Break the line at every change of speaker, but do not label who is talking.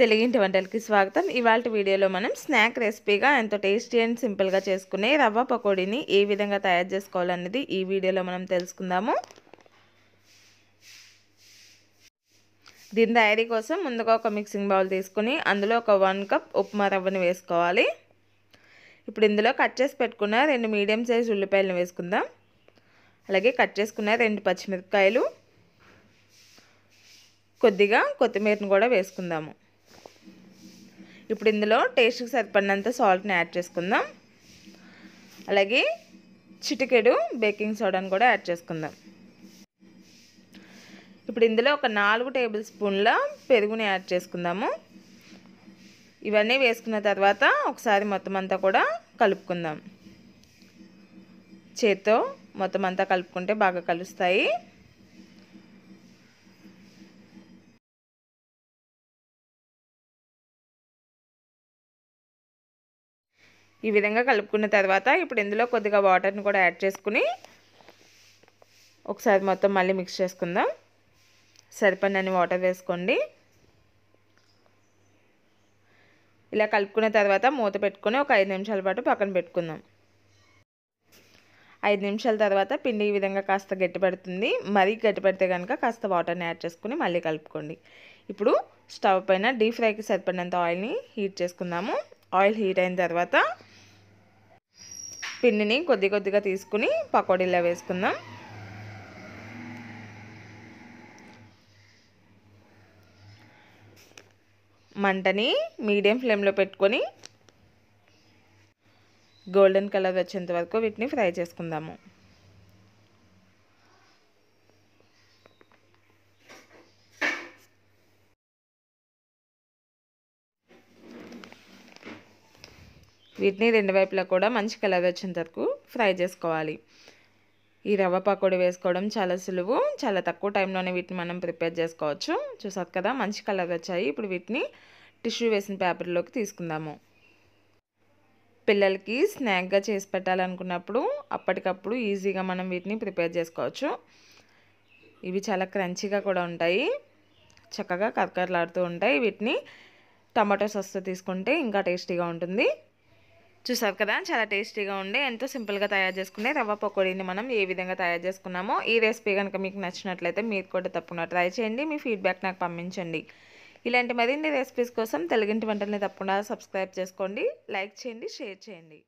తెలుగింటి వంటలకి స్వాగతం. ఇవాల్టి వీడియోలో మనం స్నాక్ రెసిపీగా ఎంతో టేస్టీ అండ్ సింపుల్గా చేసుకునే రవ్వ పకోడీని ఏ విధంగా తయారు చేసుకోవాలనేది ఈ వీడియోలో మనం తెలుసుకుందాము. దీని తయారీ కోసం ముందుగా ఒక మిక్సింగ్ బౌల్ తీసుకుని అందులో ఒక 1 కప్ ఉప్మా రవ్వని వేసుకోవాలి. ఇప్పుడు ఇందులో కట్ చేసి పెట్టుకున్న 2 మీడియం సైజ్ ఉల్లిపాయలను వేసుకుందాం. అలాగే కట్ చేసుకున్న 2 పచ్చిమిరపకాయలు, కొద్దిగా కొత్తిమీరను కూడా వేసుకుందాము. ఇప్పుడు ఇందులో టేస్ట్కి సరిపడినంత సాల్ట్ని యాడ్ చేసుకుందాం. అలాగే చిటికెడు బేకింగ్ సోడాను కూడా యాడ్ చేసుకుందాం. ఇప్పుడు ఇందులో ఒక 4 టేబుల్ స్పూన్ల పెరుగుని యాడ్ చేసుకుందాము. ఇవన్నీ వేసుకున్న తర్వాత ఒకసారి మొత్తం అంతా కూడా కలుపుకుందాం. చేత్తో మొత్తం అంతా కలుపుకుంటే బాగా కలుస్తాయి. ఈ విధంగా కలుపుకున్న తర్వాత ఇప్పుడు ఇందులో కొద్దిగా వాటర్ని కూడా యాడ్ చేసుకుని ఒకసారి మొత్తం మళ్ళీ మిక్స్ చేసుకుందాం. సరిపడినన్ని వాటర్ వేసుకోండి. ఇలా కలుపుకున్న తర్వాత మూత పెట్టుకొని ఒక 5 నిమిషాల పాటు పక్కన పెట్టుకుందాం. 5 నిమిషాల తర్వాత పిండి ఈ విధంగా కాస్త గట్టిపడుతుంది. మరీ గట్టిపడితే కనుక కాస్త వాటర్ని యాడ్ చేసుకుని మళ్ళీ కలుపుకోండి. ఇప్పుడు స్టవ్ పైన డీప్ ఫ్రైకి సరిపడినంత ఆయిల్ని హీట్ చేసుకుందాము. ఆయిల్ హీట్ అయిన తర్వాత పిండిని కొద్ది కొద్దిగా తీసుకుని పకోడీలా వేసుకుందాం. మంటని మీడియం ఫ్లేమ్లో పెట్టుకొని గోల్డెన్ కలర్ వచ్చేంత వరకు వీటిని ఫ్రై చేసుకుందాము. వీటిని 2 వైపులా కూడా మంచి కలర్ వచ్చేంత వరకు ఫ్రై చేసుకోవాలి. ఈ రవ్వ పకోడీ వేసుకోవడం చాలా సులువు. చాలా తక్కువ టైంలోనే వీటిని మనం ప్రిపేర్ చేసుకోవచ్చు. చూసారు కదా, మంచి కలర్ వచ్చాయి. ఇప్పుడు వీటిని టిష్యూ వేసిన పేపర్లోకి తీసుకుందాము. పిల్లలకి స్నాక్గా చేసి పెట్టాలనుకున్నప్పుడు అప్పటికప్పుడు ఈజీగా మనం వీటిని ప్రిపేర్ చేసుకోవచ్చు. ఇవి చాలా క్రంచీగా కూడా ఉంటాయి, చక్కగా కరకరలాడుతూ ఉంటాయి. వీటిని టమాటో సాస్తో తీసుకుంటే ఇంకా టేస్టీగా ఉంటుంది. చూసారు కదా, చాలా టేస్టీగా ఉండే ఎంతో సింపుల్గా తయారు చేసుకునే రవ్వ పకోడీని మనం ఏ విధంగా తయారు చేసుకున్నామో ఈ రెసిపీ కనుక మీకు నచ్చినట్లయితే మీరు కూడా తప్పకుండా ట్రై చేయండి. మీ ఫీడ్బ్యాక్ నాకు పంపించండి. ఇలాంటి మరిన్ని రెసిపీస్ కోసం తెలుగింటి వంటల్ని తప్పకుండా సబ్స్క్రైబ్ చేసుకోండి, లైక్ చేయండి, షేర్ చేయండి.